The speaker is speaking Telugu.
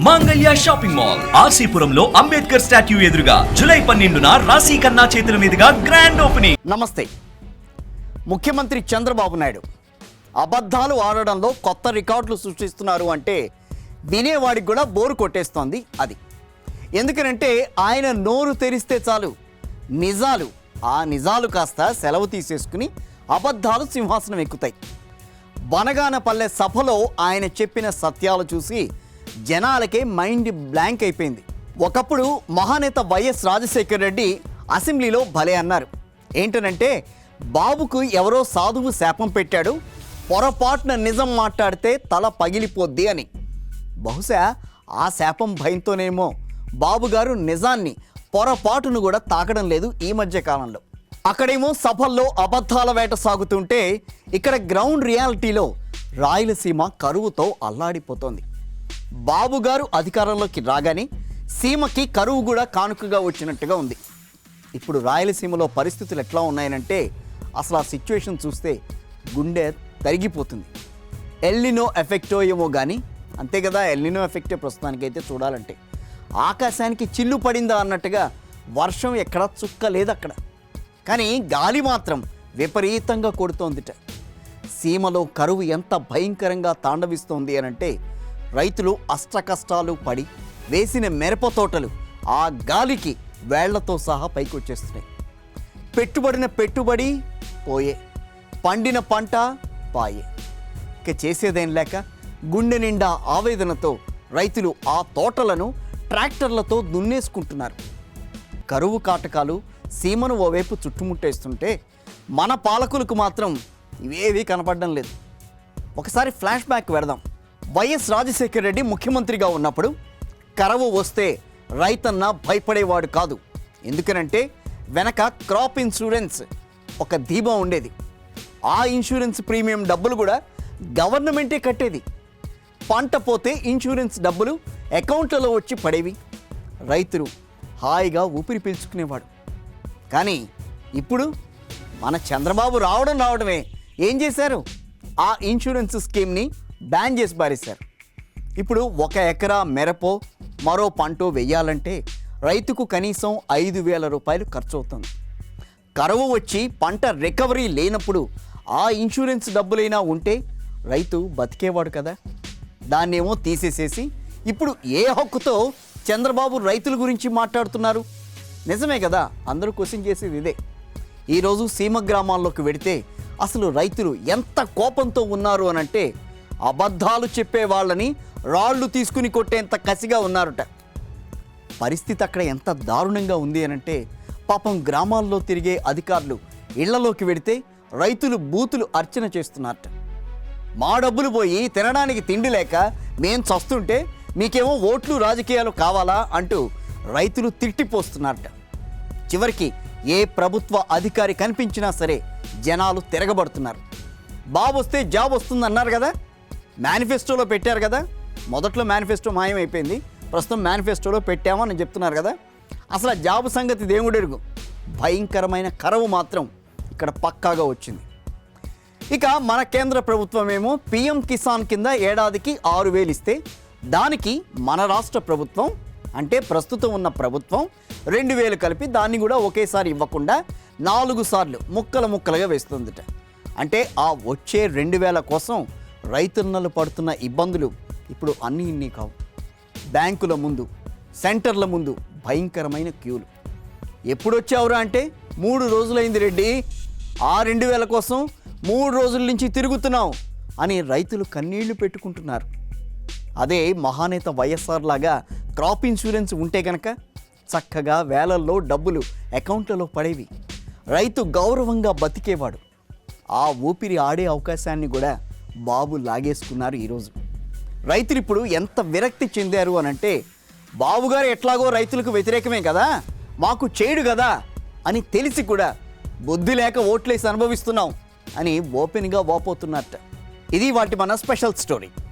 మాంగళ్య షాపింగ్ మాల్ ఆర్సీపురంలో అంబేద్కర్ స్టాట్యూ ఎదురుగా జూలై 12న రాశి ఖన్నా చేతుల మీదుగా గ్రాండ్ ఓపెనింగ్. నమస్తే. ముఖ్యమంత్రి చంద్రబాబు నాయుడు అబద్ధాలు ఆడడంలో కొత్త రికార్డులు సృష్టిస్తున్నారు అంటే వినేవాడికి కూడా బోరు కొట్టేస్తోంది. అది ఎందుకనంటే ఆయన నోరు తెరిస్తే చాలు ఆ నిజాలు కాస్త సెలవు తీసేసుకుని అబద్ధాలు సింహాసనం ఎక్కుతాయి. బనగానపల్లె సభలో ఆయన చెప్పిన సత్యాలు చూసి జనాలకే మైండ్ బ్లాంక్ అయిపోయింది. ఒకప్పుడు మహానేత వైఎస్ రాజశేఖర రెడ్డి అసెంబ్లీలో భలే అన్నారు. ఏంటనంటే బాబుకు ఎవరో సాధువు శాపం పెట్టాడు, పొరపాటున నిజం మాట్లాడితే తల పగిలిపోద్ది అని. బహుశా ఆ శాపం భయంతోనేమో బాబుగారు నిజాన్ని పొరపాటును కూడా తాకడం లేదు ఈ మధ్య కాలంలో. అక్కడేమో సభల్లో అబద్ధాల వేట సాగుతుంటే ఇక్కడ గ్రౌండ్ రియాలిటీలో రాయలసీమ కరువుతో అల్లాడిపోతోంది. బాబుగారు అధికారంలోకి రాగానే సీమకి కరువు కూడా కానుకగా వచ్చినట్టుగా ఉంది. ఇప్పుడు రాయలసీమలో పరిస్థితులు ఎట్లా ఉన్నాయనంటే అసలు ఆ సిచ్యువేషన్ చూస్తే గుండె తరిగిపోతుంది. ఎల్నినో ఎఫెక్టో ఏమో కానీ అంతే కదా, ఎల్నినో ఎఫెక్టే ప్రస్తుతానికైతే చూడాలంటే. ఆకాశానికి చిల్లు పడిందా అన్నట్టుగా వర్షం ఎక్కడ చుక్క లేదు అక్కడ, కానీ గాలి మాత్రం విపరీతంగా కొడుతోందిట. సీమలో కరువు ఎంత భయంకరంగా తాండవిస్తోంది అనంటే రైతులు అష్టకష్టాలు పడి వేసిన మిరప తోటలు ఆ గాలికి వేళ్లతో సహా పైకి వచ్చేస్తున్నాయి. పెట్టుబడిన పెట్టుబడి పోయే, పండిన పంట పాయే. ఇక చేసేదేం లేక గుండె నిండా ఆవేదనతో రైతులు ఆ తోటలను ట్రాక్టర్లతో దున్నేసుకుంటున్నారు. కరువు కాటకాలు సీమను ఓవైపు చుట్టుముట్టేస్తుంటే మన పాలకులకు మాత్రం ఇవేవీ కనపడడం లేదు. ఒకసారి ఫ్లాష్ బ్యాక్ పెడదాం. వైఎస్ రాజశేఖర రెడ్డి ముఖ్యమంత్రిగా ఉన్నప్పుడు కరువు వస్తే రైతన్న భయపడేవాడు కాదు. ఎందుకనంటే వెనక క్రాప్ ఇన్సూరెన్స్ ఒక ధీమా ఉండేది. ఆ ఇన్సూరెన్స్ ప్రీమియం డబ్బులు కూడా గవర్నమెంటే కట్టేది. పంట పోతే ఇన్సూరెన్స్ డబ్బులు అకౌంట్లలో వచ్చి పడేవి. రైతులు హాయిగా ఊపిరి పీల్చుకునేవాడు. కానీ ఇప్పుడు మన చంద్రబాబు రావడమే ఏం చేశారు? ఆ ఇన్సూరెన్స్ స్కీమ్ని బ్యాన్ చేసి పారేశారు. ఇప్పుడు 1 ఎకరా మిరపో మరో పంటో వెయ్యాలంటే రైతుకు కనీసం 5,000 రూపాయలు ఖర్చు అవుతుంది. కరువు వచ్చి పంట రికవరీ లేనప్పుడు ఆ ఇన్సూరెన్స్ డబ్బులైనా ఉంటే రైతు బతికేవాడు కదా. దాన్నేమో తీసేసేసి ఇప్పుడు ఏ హక్కుతో చంద్రబాబు రైతుల గురించి మాట్లాడుతున్నారు? నిజమే కదా, అందరూ క్వశ్చన్ చేసేది ఇదే. ఈరోజు సీమ గ్రామాల్లోకి వెడితే అసలు రైతులు ఎంత కోపంతో ఉన్నారు అనంటే అబద్ధాలు చెప్పే వాళ్ళని రాళ్ళు తీసుకుని కొట్టేంత కసిగా ఉన్నారట. పరిస్థితి అక్కడ ఎంత దారుణంగా ఉంది అనంటే పాపం గ్రామాల్లో తిరిగే అధికారులు ఇళ్లలోకి వెడితే రైతులు బూతులు అర్చన చేస్తున్నారట. మా డబ్బులు పోయి తినడానికి తిండి లేక మేం చస్తుంటే మీకేమో ఓట్లు రాజకీయాలు కావాలా అంటూ రైతులు తిట్టిపోస్తున్నారట. చివరికి ఏ ప్రభుత్వ అధికారి కనిపించినా సరే జనాలు తిరగబడుతున్నారు. బాబు వస్తే జాబ్ వస్తుందన్నారు కదా, మేనిఫెస్టోలో పెట్టారు కదా. మొదట్లో మేనిఫెస్టో మాయమైపోయింది, ప్రస్తుతం మేనిఫెస్టోలో పెట్టామని చెప్తున్నారు కదా. అసలు జాబ్ సంగతి దేవుడెరుగు. భయంకరమైన కరువు మాత్రం ఇక్కడ పక్కాగా వచ్చింది. ఇక మన కేంద్ర ప్రభుత్వం ఏమో పిఎం కిసాన్ కింద ఏడాదికి 6,000 ఇస్తే దానికి మన రాష్ట్ర ప్రభుత్వం అంటే ప్రస్తుతం ఉన్న ప్రభుత్వం 2,000 కలిపి దాన్ని కూడా ఒకేసారి ఇవ్వకుండా 4 సార్లు ముక్కలుగా వేస్తుందిట. అంటే ఆ వచ్చే 2,000 కోసం రైతన్నలు పడుతున్న ఇబ్బందులు ఇప్పుడు ఇన్ని కావు. బ్యాంకుల ముందు, సెంటర్ల ముందు భయంకరమైన క్యూలు. ఎప్పుడొచ్చావురా అంటే 3 రోజులైంది రెడ్డి, ఆ 2,000 కోసం 3 రోజుల నుంచి తిరుగుతున్నావు అని రైతులు కన్నీళ్లు పెట్టుకుంటున్నారు. అదే మహానేత వైఎస్ఆర్ లాగా క్రాప్ ఇన్సూరెన్స్ ఉంటే కనుక చక్కగా వేలల్లో డబ్బులు అకౌంట్లలో పడేవి. రైతు గౌరవంగా బతికేవాడు. ఆ ఊపిరి ఆడే అవకాశాన్ని కూడా బాబు లాగేసుకున్నారు ఈరోజు. రైతులు ఇప్పుడు ఎంత విరక్తి చెందారు అనంటే బాబుగారు ఎట్లాగో రైతులకు వ్యతిరేకమే కదా, మాకు చేయడు కదా అని తెలిసి కూడా బుద్ధి లేక ఓట్లేసి అనుభవిస్తున్నాం అని ఓపెన్గా వాపోతున్నట్ట. ఇది వాటి మన స్పెషల్ స్టోరీ.